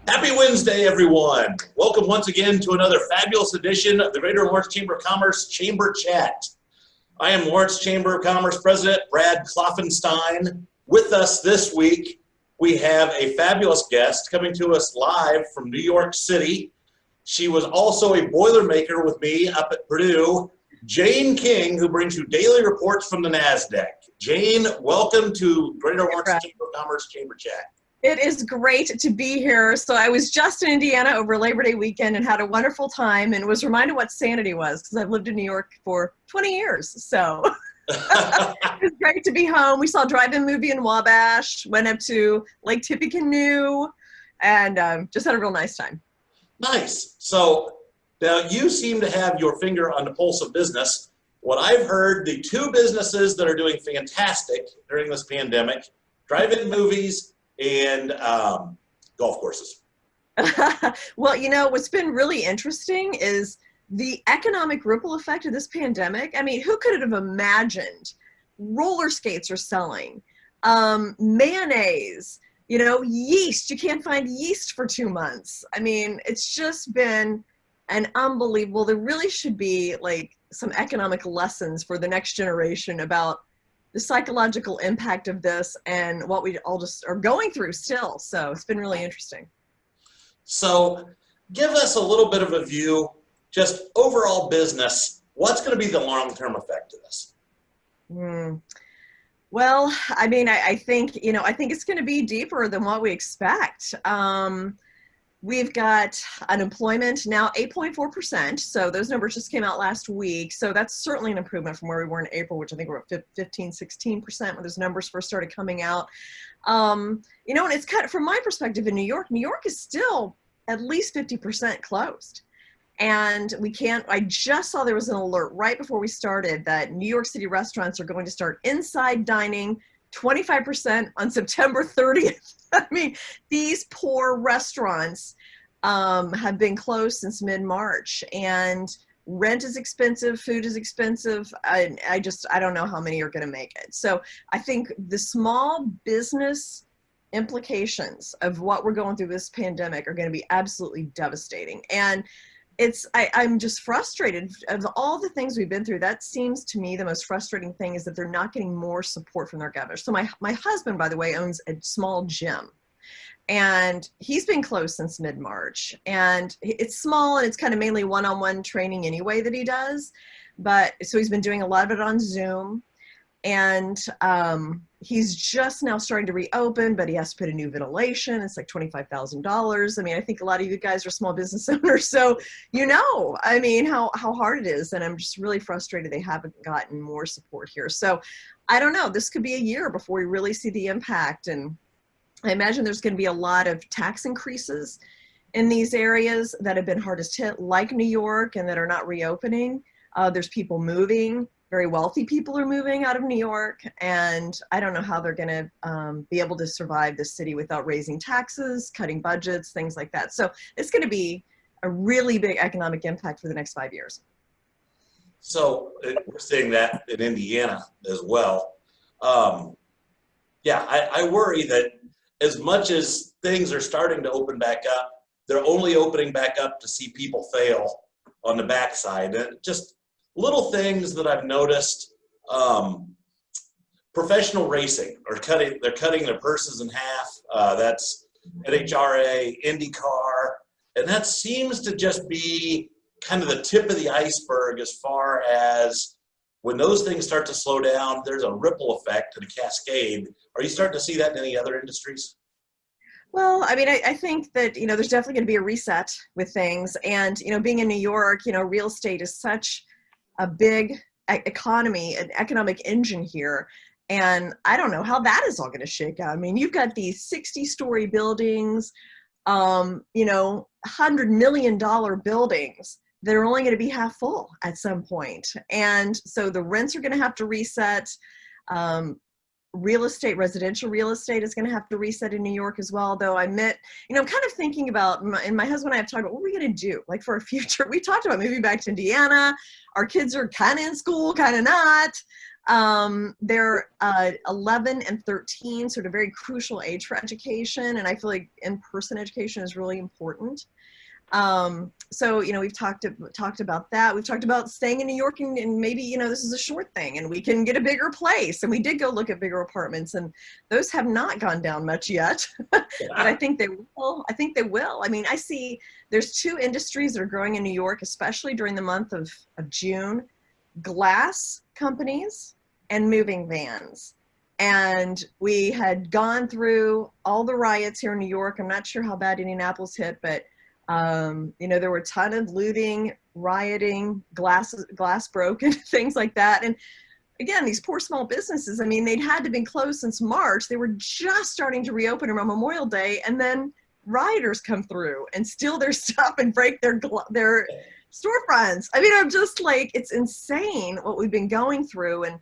Happy Wednesday, everyone. Welcome once again to another fabulous edition of the Greater Lawrence Chamber of Commerce Chamber Chat. I am Lawrence Chamber of Commerce President Brad Kloffenstein. With us this week, we have a fabulous guest coming to us live from New York City. She was also a Boilermaker with me up at Purdue, Jane King, who brings you daily reports from the NASDAQ. Jane, welcome to Greater Lawrence Chamber of Commerce Chamber Chat. It is great to be here. So I was just in Indiana over Labor Day weekend and had a wonderful time and was reminded what sanity was because I've lived in New York for 20 years. So it was great to be home. We saw a drive-in movie in Wabash, went up to Lake Tippecanoe, and just had a real nice time. Nice. So now you seem to have your finger on the pulse of business. What I've heard, the two businesses that are doing fantastic during this pandemic, drive-in movies and golf courses. Well, you know, what's been really interesting is the economic ripple effect of this pandemic. I mean, who could have imagined roller skates are selling, mayonnaise, you know, yeast. You can't find yeast for 2 months. I mean, it's just been an unbelievable, there really should be like some economic lessons for the next generation about the psychological impact of this and what we all just are going through still. So it's been really interesting. So give us a little bit of a view, just overall business, what's going to be the long-term effect of this? Well, I mean, I think, you know, I think it's going to be deeper than what we expect. We've got unemployment now 8.4%. So those numbers just came out last week. So that's certainly an improvement from where we were in April, which I think we're at 15, 16% when those numbers first started coming out. You know, and it's kind of, from my perspective in New York is still at least 50% closed. And we can't, I just saw there was an alert right before we started that New York City restaurants are going to start inside dining 25% on September 30th. I mean, these poor restaurants have been closed since mid-March, and rent is expensive, food is expensive. I don't know how many are going to make it. So I think the small business implications of what we're going through this pandemic are going to be absolutely devastating. And I'm just frustrated of all the things we've been through. That seems to me the most frustrating thing is that they're not getting more support from their governors. So my husband, by the way, owns a small gym, and he's been closed since mid-March, and it's small and it's kind of mainly one-on-one training anyway that he does. But so he's been doing a lot of it on Zoom, and he's just now starting to reopen, but he has to put a new ventilation. It's like $25,000. I mean, I think a lot of you guys are small business owners, so you know, I mean, how hard it is. And I'm just really frustrated they haven't gotten more support here. So I don't know, this could be a year before we really see the impact. And I imagine there's going to be a lot of tax increases in these areas that have been hardest hit, like New York, and that are not reopening. There's people moving. Very wealthy people are moving out of New York, and I don't know how they're going to be able to survive this city without raising taxes, cutting budgets, things like that. So it's going to be a really big economic impact for the next 5 years. So we're seeing that in Indiana as well. Yeah, I worry that as much as things are starting to open back up, they're only opening back up to see people fail on the backside. And just little things that I've noticed, professional racing they're cutting their purses in half. That's NHRA, IndyCar, and that seems to just be kind of the tip of the iceberg as far as when those things start to slow down, there's a ripple effect and a cascade. Are you starting to see that in any other industries? Well, I mean, I think that, you know, there's definitely going to be a reset with things. And, you know, being in New York, you know, real estate is such a big economy, an economic engine here. And I don't know how that is all going to shake out. I mean, you've got these 60-story buildings, you know, $100 million buildings that are only going to be half full at some point. And so the rents are going to have to reset. Real estate, residential real estate is going to have to reset in New York as well. Though I admit, you know, I'm kind of thinking about, and my husband and I have talked about what are we going to do like for our future. We talked about moving back to Indiana. Our kids are kind of in school, kind of not. They're 11 and 13, sort of very crucial age for education. And I feel like in-person education is really important. So, we've talked about that. We've talked about staying in New York and maybe, this is a short thing and we can get a bigger place. And we did go look at bigger apartments and those have not gone down much yet, but I think they will. I mean, I see there's two industries that are growing in New York, especially during the month of June: glass companies and moving vans. And we had gone through all the riots here in New York. I'm not sure how bad Indianapolis hit, but there were a ton of looting, rioting, glass broken, things like that. And again, these poor small businesses, I mean, they'd had to been closed since March. They were just starting to reopen around Memorial Day, and then rioters come through and steal their stuff and break their storefronts. I mean, I'm just like, it's insane what we've been going through. And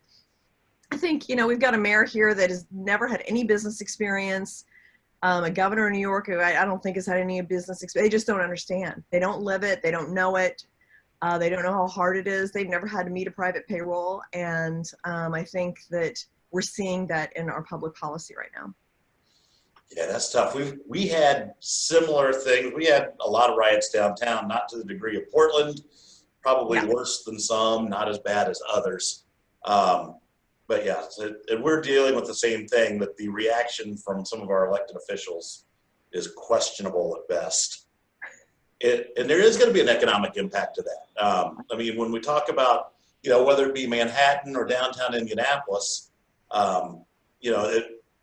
I think, we've got a mayor here that has never had any business experience. A governor in New York who I don't think has had any business experience. They just don't understand. They don't live it. They don't know it. They don't know how hard it is. They've never had to meet a private payroll. And I think that we're seeing that in our public policy right now. Yeah, that's tough. We had similar things. We had a lot of riots downtown, not to the degree of Portland, probably worse than some, not as bad as others. But yeah, and we're dealing with the same thing, that the reaction from some of our elected officials is questionable at best. And there is going to be an economic impact to that. I mean, when we talk about, whether it be Manhattan or downtown Indianapolis,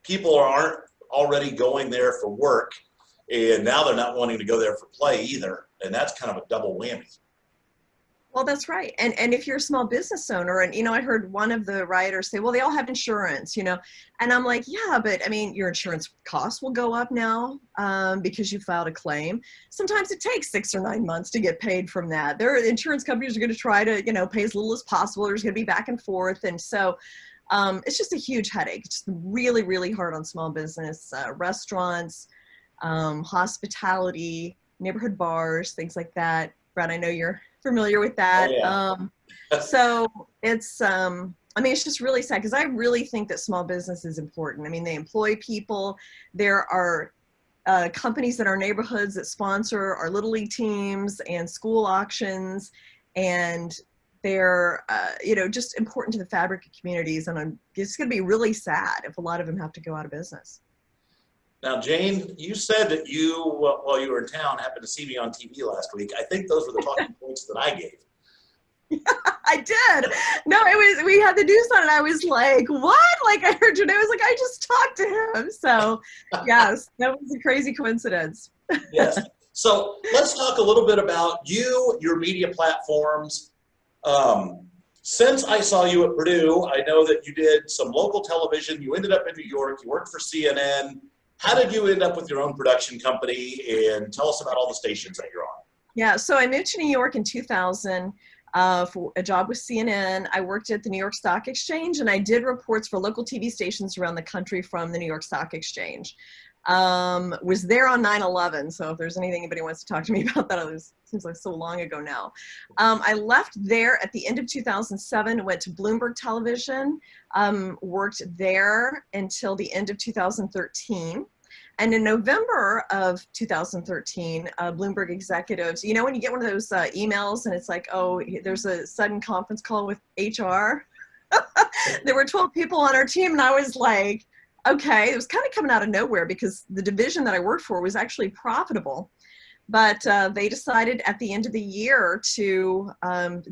people aren't already going there for work, and now they're not wanting to go there for play either. And that's kind of a double whammy. Well, that's right. And if you're a small business owner, and, I heard one of the rioters say, well, they all have insurance, and I'm like, yeah, but I mean, your insurance costs will go up now because you filed a claim. Sometimes it takes 6 or 9 months to get paid from that. Their insurance companies are going to try to, pay as little as possible. There's going to be back and forth. And so it's just a huge headache. It's just really, really hard on small business, restaurants, hospitality, neighborhood bars, things like that. Brad, I know you're familiar with that. Oh, yeah. So it's, it's just really sad because I really think that small business is important. I mean, they employ people. There are companies in our neighborhoods that sponsor our Little League teams and school auctions, and they're, just important to the fabric of communities. And it's going to be really sad if a lot of them have to go out of business. Now, Jane, you said that you, while you were in town, happened to see me on TV last week. I think those were the talking points that I gave. Yeah, I did. No, we had the news on and I was like, what? Like I heard your name. I was like, I just talked to him. So yes, that was a crazy coincidence. Yes. So let's talk a little bit about your media platforms. Since I saw you at Purdue, I know that you did some local television. You ended up in New York. You worked for CNN. How did you end up with your own production company? And tell us about all the stations that you're on. Yeah, so I moved to New York in 2000 for a job with CNN. I worked at the New York Stock Exchange, and I did reports for local TV stations around the country from the New York Stock Exchange. Was there on 9/11, so if there's anything anybody wants to talk to me about that, it seems like so long ago now. I left there at the end of 2007, went to Bloomberg Television, worked there until the end of 2013. And in November of 2013, Bloomberg executives, when you get one of those emails and it's like, oh, there's a sudden conference call with HR. There were 12 people on our team, and I was like, okay, it was kind of coming out of nowhere because the division that I worked for was actually profitable. But they decided at the end of the year to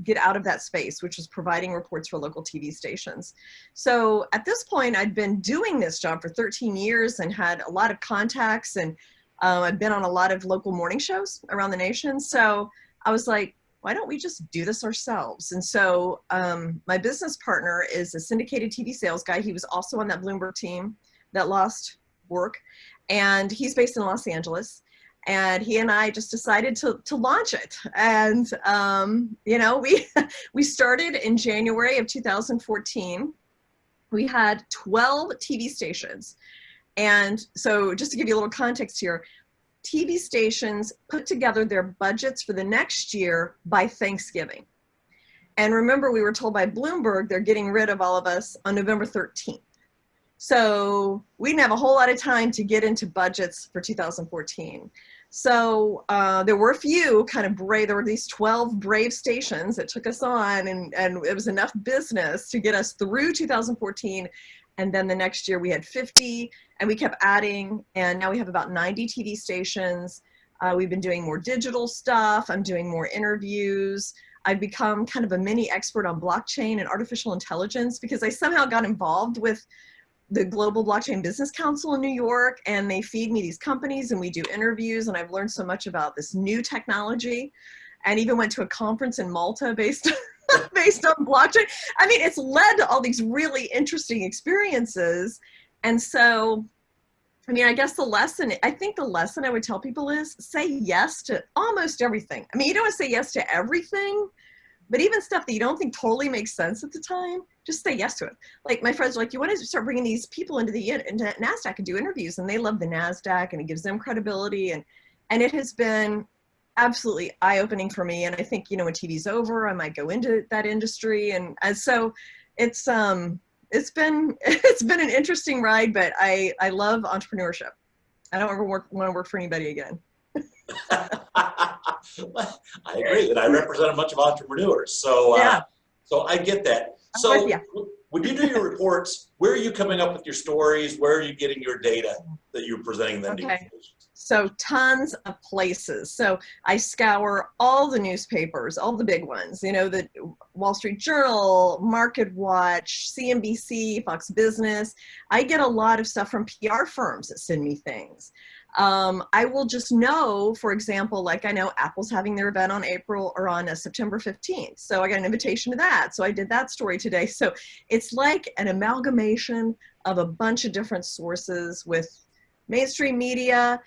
get out of that space, which was providing reports for local TV stations. So at this point, I'd been doing this job for 13 years and had a lot of contacts, and I'd been on a lot of local morning shows around the nation. So I was like, why don't we just do this ourselves? And so my business partner is a syndicated TV sales guy. He was also on that Bloomberg team that lost work, and he's based in Los Angeles. And he and I just decided to launch it. And, we started in January of 2014. We had 12 TV stations. And so just to give you a little context here, TV stations put together their budgets for the next year by Thanksgiving. And remember, we were told by Bloomberg they're getting rid of all of us on November 13th. So we didn't have a whole lot of time to get into budgets for 2014. So there were a few kind of brave, there were these 12 brave stations that took us on, and it was enough business to get us through 2014. And then the next year we had 50, and we kept adding, and now we have about 90 TV stations. We've been doing more digital stuff. I'm doing more interviews. I've become kind of a mini expert on blockchain and artificial intelligence because I somehow got involved with the Global Blockchain Business Council in New York, and they feed me these companies and we do interviews, and I've learned so much about this new technology, and even went to a conference in Malta based based on blockchain. I mean, it's led to all these really interesting experiences. And so, I mean, I guess I think the lesson I would tell people is say yes to almost everything. I mean, you don't want to say yes to everything, but even stuff that you don't think totally makes sense at the time, just say yes to it. Like my friends are like, you want to start bringing these people into NASDAQ and do interviews, and they love the NASDAQ and it gives them credibility. And it has been absolutely eye-opening for me. And I think, when TV's over, I might go into that industry. And so it's been an interesting ride, but I love entrepreneurship. I don't ever want to work for anybody again. I agree, and I represent a bunch of entrepreneurs, so yeah. So I get that. So when you do your reports, where are you coming up with your stories? Where are you getting your data that you're presenting them to? So tons of places. So I scour all the newspapers, all the big ones, the Wall Street Journal, Market Watch, CNBC, Fox Business. I get a lot of stuff from PR firms that send me things. I will just know, for example, like I know Apple's having their event on September 15th. So I got an invitation to that. So I did that story today. So it's like an amalgamation of a bunch of different sources with mainstream media.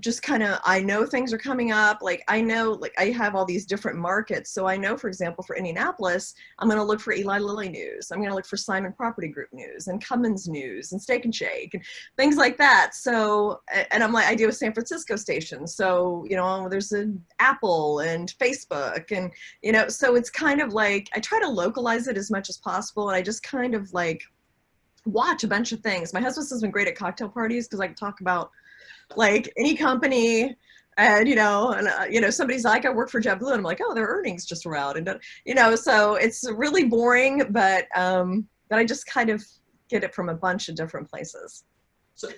Just kind of, I know things are coming up. Like I know, like I have all these different markets. So I know, for example, for Indianapolis, I'm going to look for Eli Lilly news. I'm going to look for Simon Property Group news and Cummins news and Steak and Shake and things like that. So, and I'm like, I do a San Francisco station. So, there's an Apple and Facebook and, so it's kind of like, I try to localize it as much as possible. And I just kind of like watch a bunch of things. My husband's been great at cocktail parties because I can talk about like any company, and somebody's like, I work for JetBlue, and I'm like, oh, their earnings just were out, and so it's really boring, but I just kind of get it from a bunch of different places. So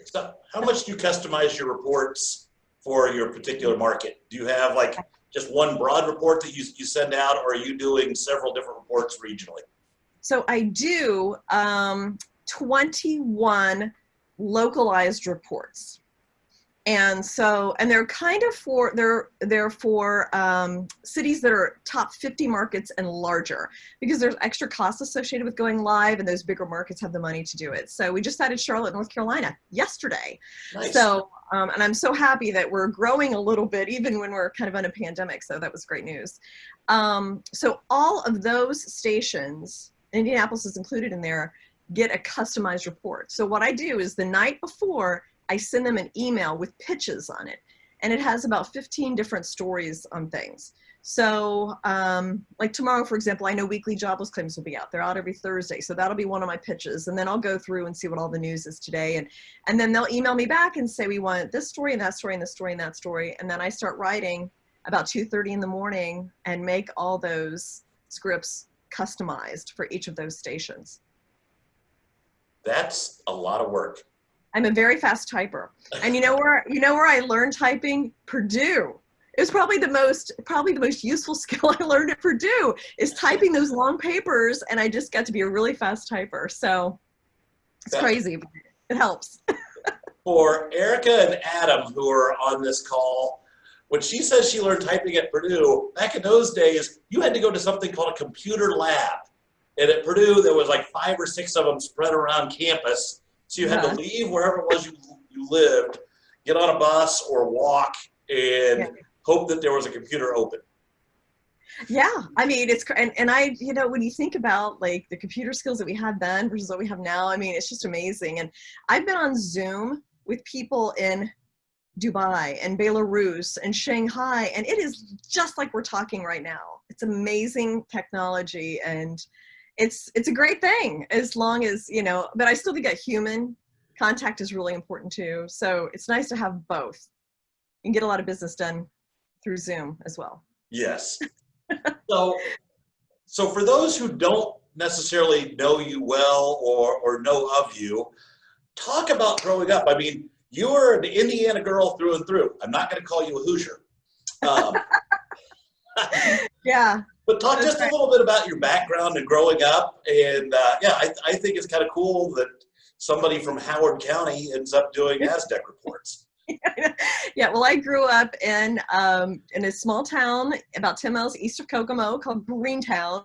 how much do you customize your reports for your particular market? Do you have like just one broad report that you send out, or are you doing several different reports regionally? So I do 21 localized reports. And they're kind of they're for cities that are top 50 markets and larger, because there's extra costs associated with going live, and those bigger markets have the money to do it. So we just added Charlotte, North Carolina yesterday. Nice. So, and I'm so happy that we're growing a little bit, even when we're kind of in a pandemic. So that was great news. So all of those stations, Indianapolis is included in there, get a customized report. So what I do is the night before, I send them an email with pitches on it, and it has about 15 different stories on things. So like tomorrow, for example, I know weekly jobless claims will be out. They're out every Thursday. So that'll be one of my pitches. And then I'll go through and see what all the news is today. And then they'll email me back and say, we want this story and that story and this story and that story. And then I start writing about 2:30 in the morning and make all those scripts customized for each of those stations. That's a lot of work. I'm a very fast typer. And you know where I learned typing? Purdue. It was probably the most useful skill I learned at Purdue is typing those long papers, and I just got to be a really fast typer. So it's crazy, but it helps. For Erica and Adam, who are on this call, when she says she learned typing at Purdue, back in those days, you had to go to something called a computer lab. And at Purdue, there was like 5 or 6 of them spread around campus. So you had to leave wherever it was you lived, get on a bus or walk, and hope that there was a computer open. Yeah, I mean, and I, when you think about like the computer skills that we had then versus what we have now, I mean, it's just amazing. And I've been on Zoom with people in Dubai and Belarus and Shanghai, and it is just like we're talking right now. It's amazing technology, and it's a great thing as long as, you know, but I still think that human contact is really important too. So it's nice to have both. You can get a lot of business done through Zoom as well. Yes. So for those who don't necessarily know you well or know of you, talk about growing up. I mean, you were an Indiana girl through and through. I'm not going to call you a Hoosier. Yeah. But talk just a little bit about your background and growing up. And yeah, I think it's kind of cool that somebody from Howard County ends up doing NASDAQ reports. Yeah, well, I grew up in a small town about 10 miles east of Kokomo called Greentown.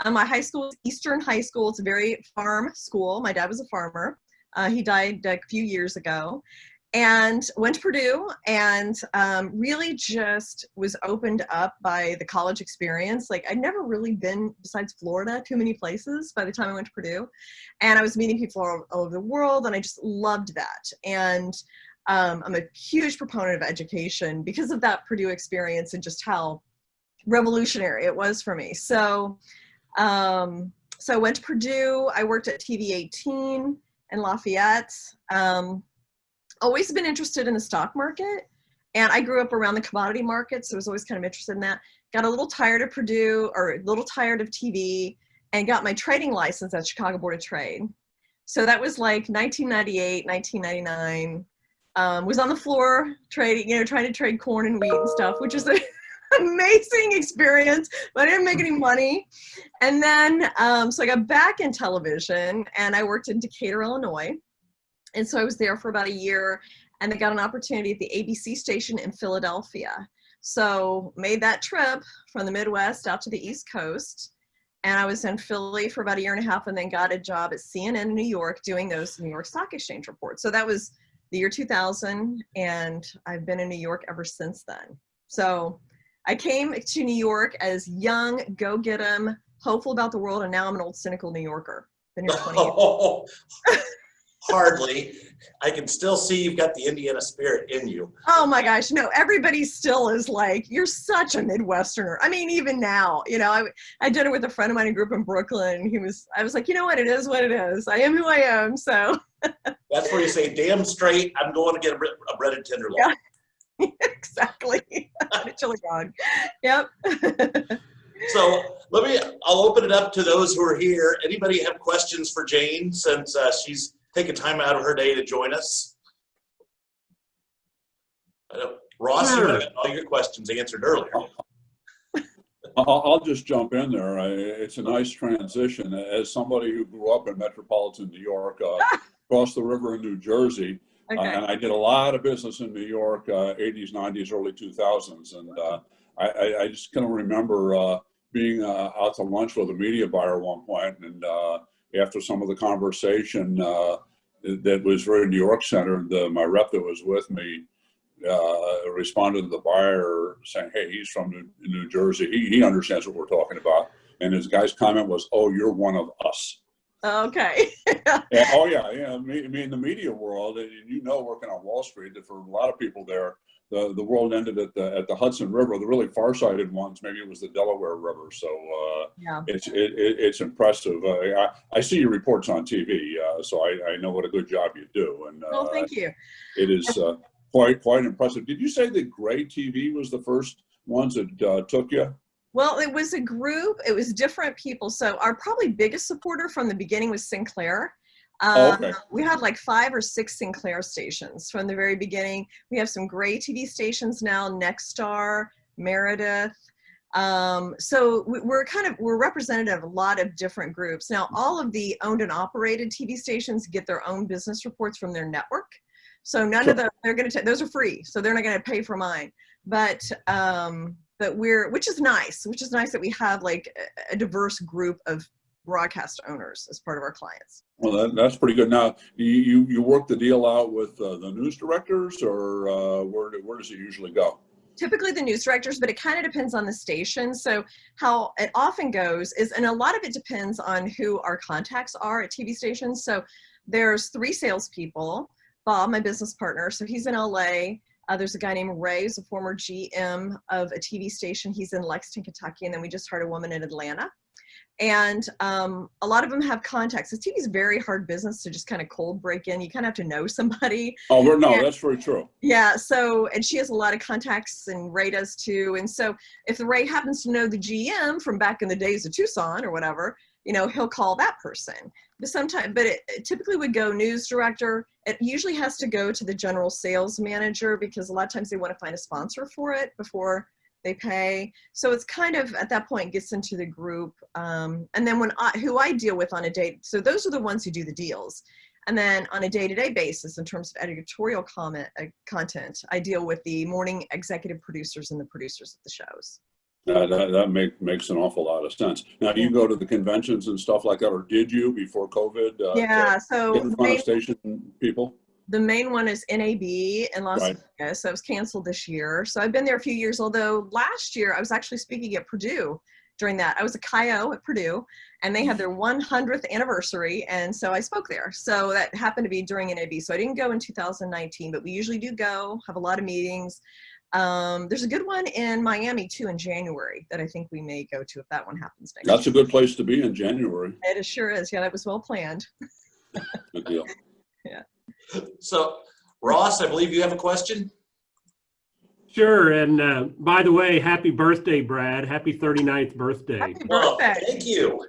My high school is Eastern High School. It's a very farm school. My dad was a farmer. He died a few years ago, and went to Purdue, and really just was opened up by the college experience. Like, I'd never really been, besides Florida, too many places by the time I went to Purdue, and I was meeting people all over the world, and I just loved that. And I'm a huge proponent of education because of that Purdue experience and just how revolutionary it was for me. So I went to Purdue. I worked at TV18 in Lafayette. Always been interested in the stock market, and I grew up around the commodity market, so I was always kind of interested in that. Got a little tired of Purdue, or a little tired of TV, and got my trading license at Chicago Board of Trade. So that was like 1998, 1999. Was on the floor trading, you know, trying to trade corn and wheat and stuff, which is an amazing experience, but I didn't make any money. And then, so I got back in television, and I worked in Decatur, Illinois. And so I was there for about a year, and I got an opportunity at the ABC station in Philadelphia. So made that trip from the Midwest out to the East Coast. And I was in Philly for about a year and a half, and then got a job at CNN in New York doing those New York Stock Exchange reports. So that was the year 2000, and I've been in New York ever since then. So I came to New York as young, go get 'em, hopeful about the world, and now I'm an old cynical New Yorker. Been here 20 years. Hardly. I can still see you've got the Indiana spirit in you. Oh my gosh, no, everybody still is like, you're such a Midwesterner. I mean, even now, you know, I did it with a friend of mine who grew up in Brooklyn. I was like, you know what, it is what it is. I am who I am, so. That's where you say, damn straight, I'm going to get a breaded tenderloin. Yeah. Exactly. A chili dog. Yep. So I'll open it up to those who are here. Anybody have questions for Jane, since she's taking time out of her day to join us? Ross, Sure. you might have got all your questions answered earlier. I'll just jump in there. It's a nice transition. As somebody who grew up in metropolitan New York, across the river in New Jersey, Okay. and I did a lot of business in New York, 80s, 90s, early 2000s. And I just kind of remember being out to lunch with a media buyer at one point, and after some of the conversation that was very New York centered, my rep that was with me responded to the buyer saying, hey, he's from New Jersey. He understands what we're talking about. And his guy's comment was, oh, you're one of us. Okay. And, oh, yeah. Me in the media world, and you know, working on Wall Street, that for a lot of people there, the world ended at the Hudson River. The really far-sighted ones, maybe it was the Delaware River. So Yeah. it's impressive. I see your reports on TV, so I know what a good job you do. And Well, thank you. it is quite impressive. Did you say that Gray TV was the first ones that took you? Well, it was a group. It was different people. So our probably biggest supporter from the beginning was Sinclair. Okay. We had like 5 or 6 Sinclair stations from the very beginning. We have some Gray TV stations now, Nexstar, Meredith. So we're representative of a lot of different groups. Now, all of the owned and operated TV stations get their own business reports from their network. So none of them, those are free. So they're not going to pay for mine. But which is nice that we have like a diverse group of broadcast owners as part of our clients. Well, that's pretty good. Now, you work the deal out with the news directors, or where does it usually go? Typically the news directors, but it kind of depends on the station. So how it often goes is, and a lot of it depends on who our contacts are at TV stations. So there's 3 salespeople. Bob, my business partner, so he's in LA. There's a guy named Ray, who's a former GM of a TV station. He's in Lexington, Kentucky. And then we just hired a woman in Atlanta. And a lot of them have contacts. This TV is very hard business to just kind of cold break in. You kind of have to know somebody. Oh, no, that's very true. Yeah. So, and she has a lot of contacts, and Ray does too. And so if the Ray happens to know the GM from back in the days of Tucson or whatever, you know, he'll call that person. But sometimes, but it typically would go news director. It usually has to go to the general sales manager, because a lot of times they want to find a sponsor for it before they pay. So it's kind of at that point gets into the group. And then who I deal with on a day, so those are the ones who do the deals. And then on a day-to-day basis, in terms of editorial content, I deal with the morning executive producers and the producers of the shows. That makes an awful lot of sense. Now, do you go to the conventions and stuff like that, or did you before COVID? Yeah, so in front of station people? The main one is NAB in Las Vegas. So it was canceled this year. So I've been there a few years, although last year I was actually speaking at Purdue during that. I was a CIO at Purdue, and they had their 100th anniversary, and so I spoke there. So that happened to be during NAB. So I didn't go in 2019, but we usually do go, have a lot of meetings. There's a good one in Miami too in January that I think we may go to if that one happens next year. That's a good place to be in January. It sure is. Yeah, that was well planned. Good deal. Yeah. So, Ross, I believe you have a question? Sure. And by the way, happy birthday, Brad. Happy 39th birthday. Happy birthday. Thank you.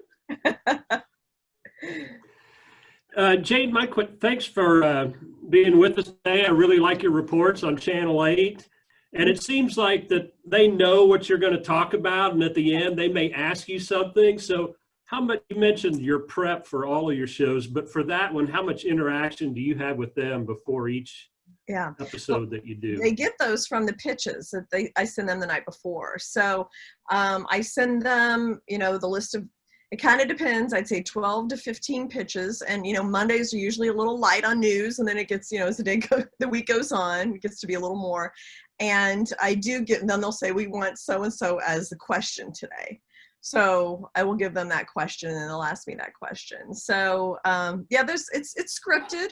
Jane, thanks for being with us today. I really like your reports on Channel 8. And it seems like that they know what you're going to talk about, and at the end, they may ask you something. So how much, you mentioned your prep for all of your shows, but for that one, how much interaction do you have with them before each episode that you do? They get those from the pitches that I send them the night before. So I send them, you know, the list of, it kind of depends. I'd say 12 to 15 pitches. And, you know, Mondays are usually a little light on news. And then it gets, you know, as the week goes on, it gets to be a little more. And I do get, then they'll say, we want so-and-so as the question today. So I will give them that question, and they'll ask me that question. So yeah, it's scripted,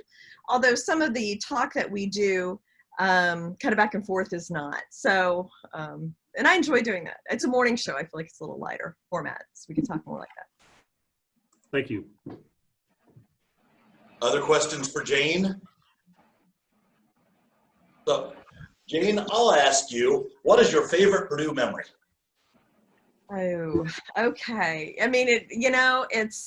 although some of the talk that we do kind of back and forth is not. So, and I enjoy doing that. It's a morning show. I feel like it's a little lighter format, so we can talk more like that. Thank you. Other questions for Jane? So, Jane, I'll ask you, what is your favorite Purdue memory? Oh, okay. I mean, it's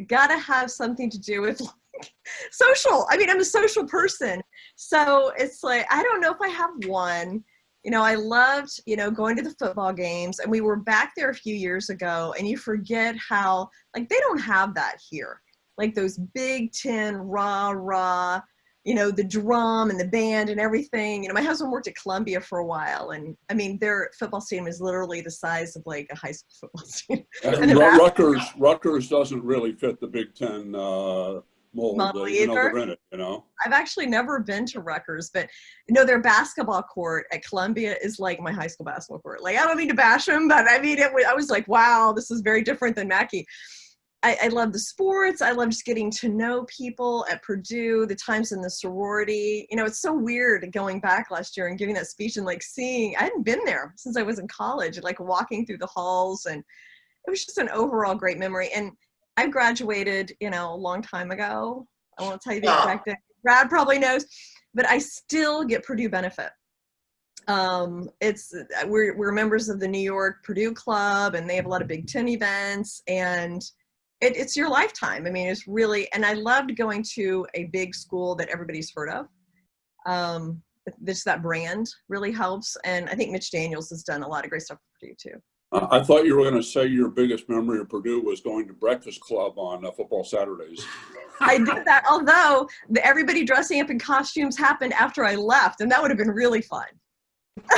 got to have something to do with like, social. I mean, I'm a social person. So it's like, I don't know if I have one. You know, I loved, going to the football games, and we were back there a few years ago, and you forget how, like, they don't have that here. Like those Big Ten rah, the drum and the band and everything. My husband worked at Columbia for a while, and I mean, their football stadium is literally the size of like a high school football stadium. Rutgers doesn't really fit the Big Ten mold. They're in it, I've actually never been to Rutgers, but their basketball court at Columbia is like my high school basketball court. Like, I don't mean to bash them, but I mean, I was like, wow, this is very different than Mackey. I love the sports. I love just getting to know people at Purdue, the times in the sorority. It's so weird going back last year and giving that speech and like seeing, I hadn't been there since I was in college, like walking through the halls, and it was just an overall great memory. And I graduated, a long time ago. I won't tell you the exact date. Brad probably knows, but I still get Purdue benefit. We're members of the New York Purdue Club, and they have a lot of Big Ten events, and it's your lifetime. I mean, it's really, and I loved going to a big school that everybody's heard of. Just that brand really helps. And I think Mitch Daniels has done a lot of great stuff for Purdue too. I thought you were going to say your biggest memory of Purdue was going to Breakfast Club on football Saturdays. I did that, although everybody dressing up in costumes happened after I left, and that would have been really fun.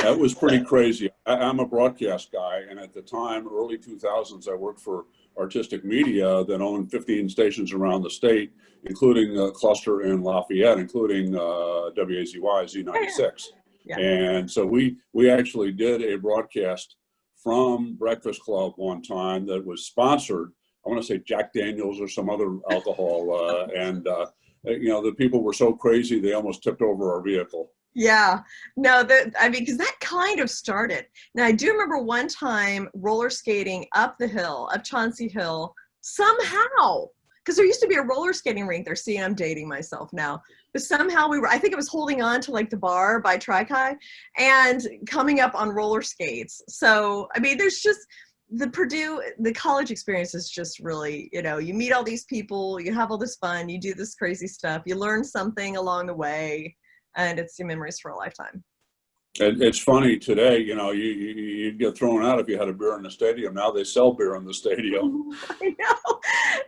That was pretty crazy. I'm a broadcast guy, and at the time, early 2000s, I worked for Artistic Media that owned 15 stations around the state, including a cluster in Lafayette, including WAZY Z96. Yeah. And so we actually did a broadcast from Breakfast Club one time that was sponsored. I want to say Jack Daniels or some other alcohol, and the people were so crazy they almost tipped over our vehicle. Yeah, no, I mean, because that kind of started. Now, I do remember one time roller skating up the hill, up Chauncey Hill, somehow, because there used to be a roller skating rink there. See, I'm dating myself now. But somehow I think it was holding on to like the bar by Tri-Chi and coming up on roller skates. So, I mean, there's just the college experience is just really, you meet all these people, you have all this fun, you do this crazy stuff, you learn something along the way. And it's your memories for a lifetime. It's funny today, you'd get thrown out if you had a beer in the stadium. Now they sell beer in the stadium. I know.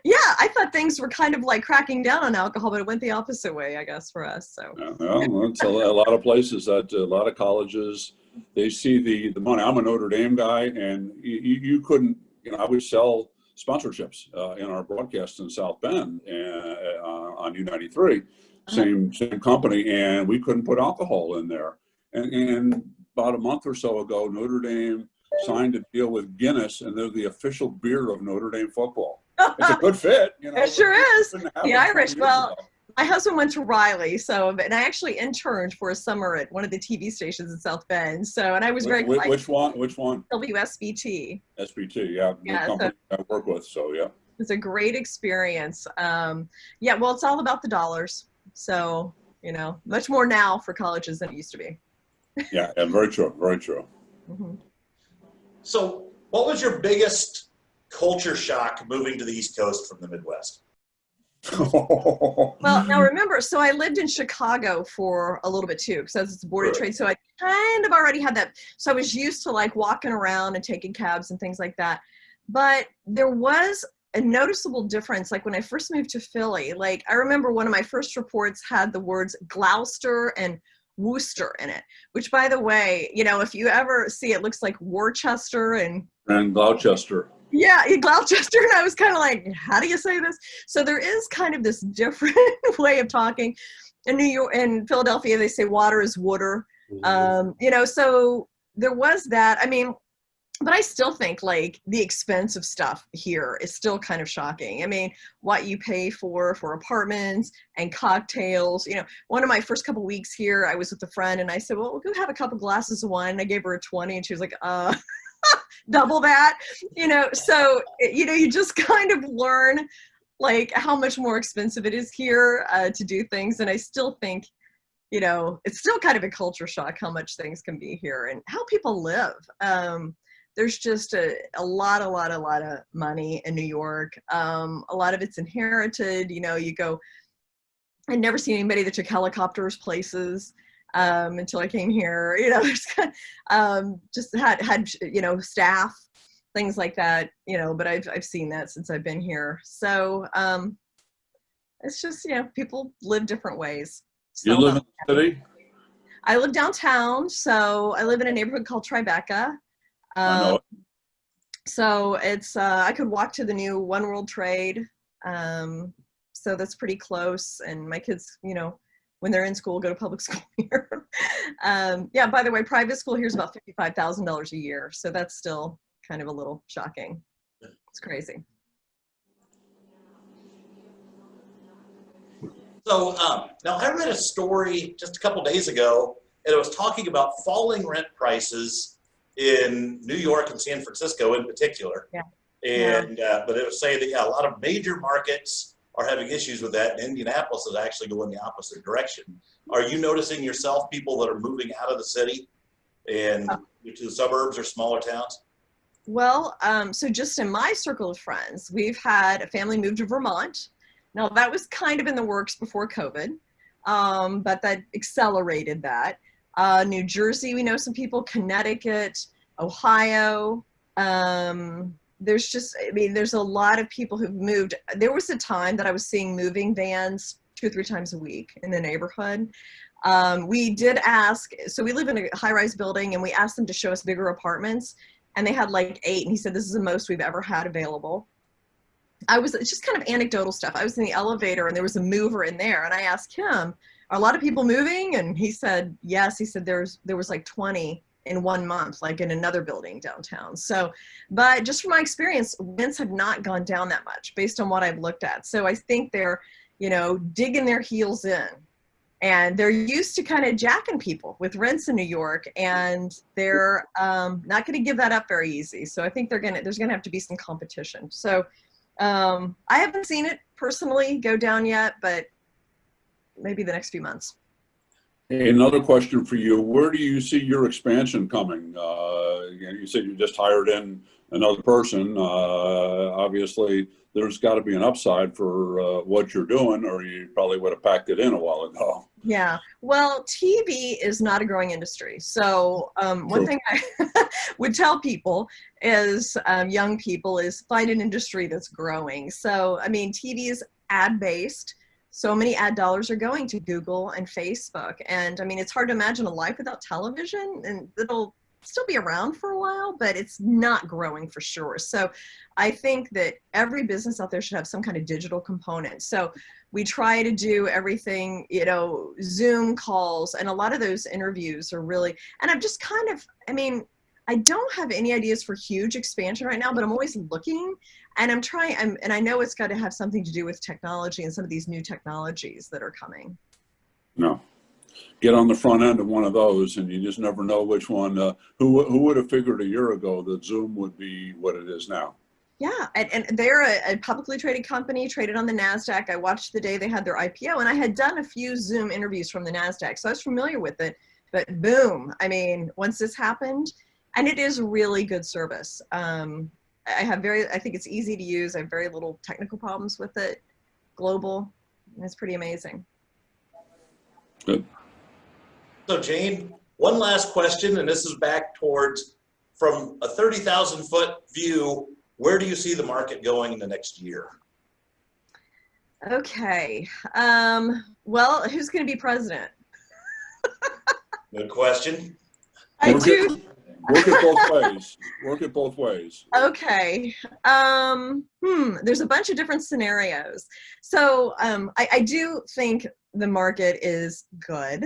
Yeah, I thought things were kind of like cracking down on alcohol, but it went the opposite way, I guess, for us. So Well, it's a lot of places a lot of colleges, they see the money. I'm a Notre Dame guy, and you couldn't, I would sell sponsorships in our broadcast in South Bend on U93. Same company, and we couldn't put alcohol in there. And about a month or so ago, Notre Dame signed a deal with Guinness, and they're the official beer of Notre Dame football. It's a good fit, It sure is. The Irish. Well, ago. my husband went to Riley, and I actually interned for a summer at one of the TV stations in South Bend. So, and I was very Which one? WSBT. SBT, yeah, the company I work with. So yeah, it's a great experience. Yeah, well, it's all about the dollars. So, much more now for colleges than it used to be. Yeah, very true, very true. Mm-hmm. So what was your biggest culture shock moving to the East Coast from the Midwest? Well, now remember, so I lived in Chicago for a little bit too, because it's a board of trade. So I kind of already had that. So I was used to like walking around and taking cabs and things like that. But there was a noticeable difference. Like when I first moved to Philly, like I remember one of my first reports had the words Gloucester and Worcester in it, which by the way, if you ever see it, looks like Worcester and Gloucester. Yeah, Gloucester. And I was kind of like, how do you say this? So there is kind of this different way of talking. In New York and Philadelphia, they say water is water. So there was that. I mean, but I still think like the expense of stuff here is still kind of shocking. I mean, what you pay for apartments and cocktails. One of my first couple weeks here, I was with a friend and I said, well, we'll go have a couple glasses of wine. And I gave her a 20 and she was like, double that, so, you just kind of learn like how much more expensive it is here to do things. And I still think, it's still kind of a culture shock how much things can be here and how people live. There's just a lot of money in New York. A lot of it's inherited. You go, I'd never seen anybody that took helicopters places until I came here. Just had staff, things like that. But I've seen that since I've been here. So it's just people live different ways. You live in the city? I live downtown, so I live in a neighborhood called Tribeca. I know it. So it's I could walk to the new One World Trade, so that's pretty close. And my kids, when they're in school, go to public school here. Yeah, by the way, private school here is about $55,000 a year, so that's still kind of a little shocking. It's crazy. So now I read a story just a couple days ago, and it was talking about falling rent prices in New York and San Francisco in particular. Yeah. And but it was saying that a lot of major markets are having issues with that, and Indianapolis is actually going the opposite direction. Are you noticing yourself people that are moving out of the city and to the suburbs or smaller towns? Well, so just in my circle of friends, we've had a family move to Vermont. Now that was kind of in the works before COVID, but that accelerated that. New Jersey, we know some people, Connecticut, Ohio. There's a lot of people who've moved. There was a time that I was seeing moving vans 2 or 3 times a week in the neighborhood. We did ask, so we live in a high-rise building, and we asked them to show us bigger apartments, and they had like 8, and he said, this is the most we've ever had available. It's just kind of anecdotal stuff. I was in the elevator, and there was a mover in there, and I asked him, are a lot of people moving? And he said, yes. He said there was like 20 in 1 month, like in another building downtown. So, but just from my experience, rents have not gone down that much based on what I've looked at. So I think they're, digging their heels in And they're used to kind of jacking people with rents in New York, and they're not going to give that up very easy. So I think there's going to have to be some competition. So I haven't seen it personally go down yet, but maybe the next few months. Another question for you: where do you see your expansion coming? You said you just hired in another person. Obviously, there's got to be an upside for what you're doing, or you probably would have packed it in a while ago. Yeah, well, TV is not a growing industry. So one thing I would tell people is, young people, is find an industry that's growing. So, I mean, TV is ad-based. So many ad dollars are going to Google and Facebook. And I mean, it's hard to imagine a life without television, and it'll still be around for a while, but it's not growing for sure. So I think that every business out there should have some kind of digital component. So we try to do everything, you know, Zoom calls, and a lot of those interviews are really, and I'm just kind of, I mean, I don't have any ideas for huge expansion right now, but I'm always looking, and I'm trying, and I know it's got to have something to do with technology and some of these new technologies that are coming. No. Get on the front end of one of those, and you just never know which one. Who would have figured a year ago that Zoom would be what it is now? Yeah, and they're a publicly traded company, traded on the NASDAQ. I watched the day they had their IPO, and I had done a few Zoom interviews from the NASDAQ, so I was familiar with it. But boom, I mean, once this happened, and it is really good service. I think it's easy to use. I have very little technical problems with it. Global, it's pretty amazing. Good. So Jane, one last question, and this is back towards, from a 30,000 foot view, where do you see the market going in the next year? Okay, well, who's going to be president? Good question. I do. Work it both ways. Work it both ways. Okay. There's a bunch of different scenarios. So I do think the market is good.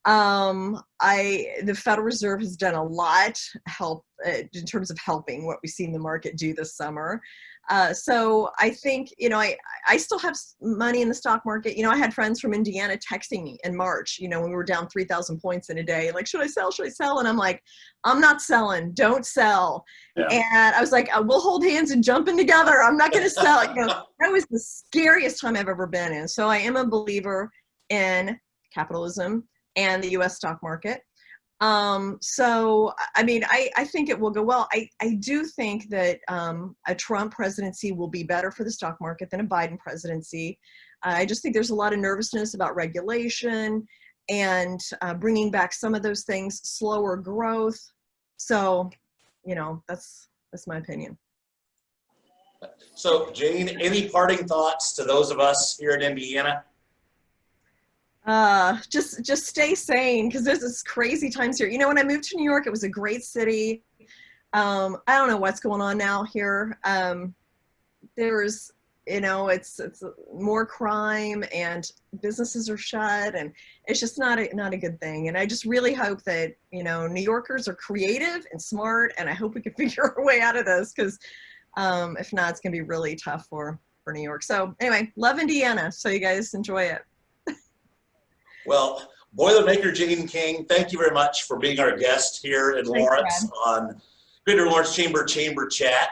The Federal Reserve has done a lot in terms of helping what we've seen the market do this summer. So I think, you know, I still have money in the stock market. You know, I had friends from Indiana texting me in March, you know, when we were down 3,000 points in a day, like, should I sell? Should I sell? And I'm like, I'm not selling. Don't sell. Yeah. And I was like, we'll hold hands and jump in together. I'm not going to sell. You know, that was the scariest time I've ever been in. So I am a believer in capitalism and the U.S. stock market. So, I mean, I think it will go well. I do think that a Trump presidency will be better for the stock market than a Biden presidency. I just think there's a lot of nervousness about regulation and bringing back some of those things, slower growth. So, you know, that's my opinion. So, Jane, any parting thoughts to those of us here in Indiana? Just stay sane, because there's this crazy times here. You know, when I moved to New York, it was a great city. I don't know what's going on now here. There's, you know, it's more crime and businesses are shut, and it's just not a good thing. And I just really hope that, you know, New Yorkers are creative and smart, and I hope we can figure our way out of this, because if not, it's gonna be really tough for New York. So anyway, love Indiana. So you guys enjoy it. Well, Boilermaker Jane King, thank you very much for being our guest here in Lawrence on Greater Lawrence Chamber Chat.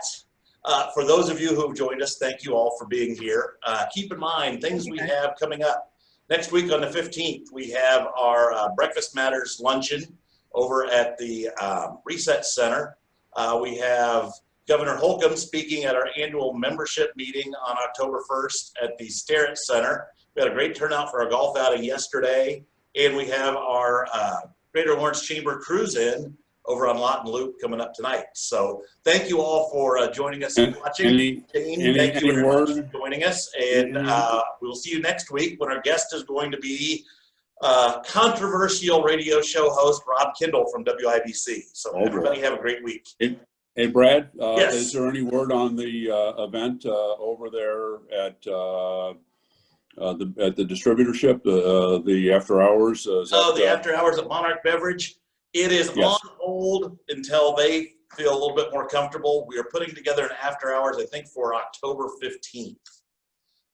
For those of you who have joined us, thank you all for being here. Keep in mind, things we have coming up. Next week on the 15th, we have our Breakfast Matters luncheon over at the Reset Center. We have Governor Holcomb speaking at our annual membership meeting on October 1st at the Starrett Center. We had a great turnout for our golf outing yesterday, and we have our Greater Lawrence Chamber Cruise In over on Lawton Loop coming up tonight. So thank you all for joining us and watching. Thank you very much for joining us, and we'll see you next week when our guest is going to be controversial radio show host Rob Kindle from WIBC. So everybody have a great week. Hey, Brad, yes. Is there any word on the event over there at the distributorship, the after hours? The after hours at Monarch Beverage. It is on hold until they feel a little bit more comfortable. We are putting together an after hours, I think, for October 15th.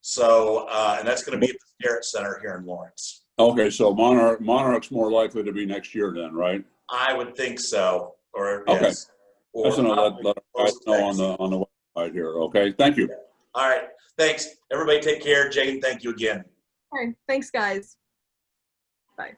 So, and that's going to be at the Starrett Center here in Lawrence. Okay, so Monarch's more likely to be next year then, right? I would think so. Or Okay. yes. Or Just gonna let probably our guys know post-next. on the website here. Okay, thank you. All right. Thanks. Everybody take care. Jane, thank you again. All right. Thanks, guys. Bye.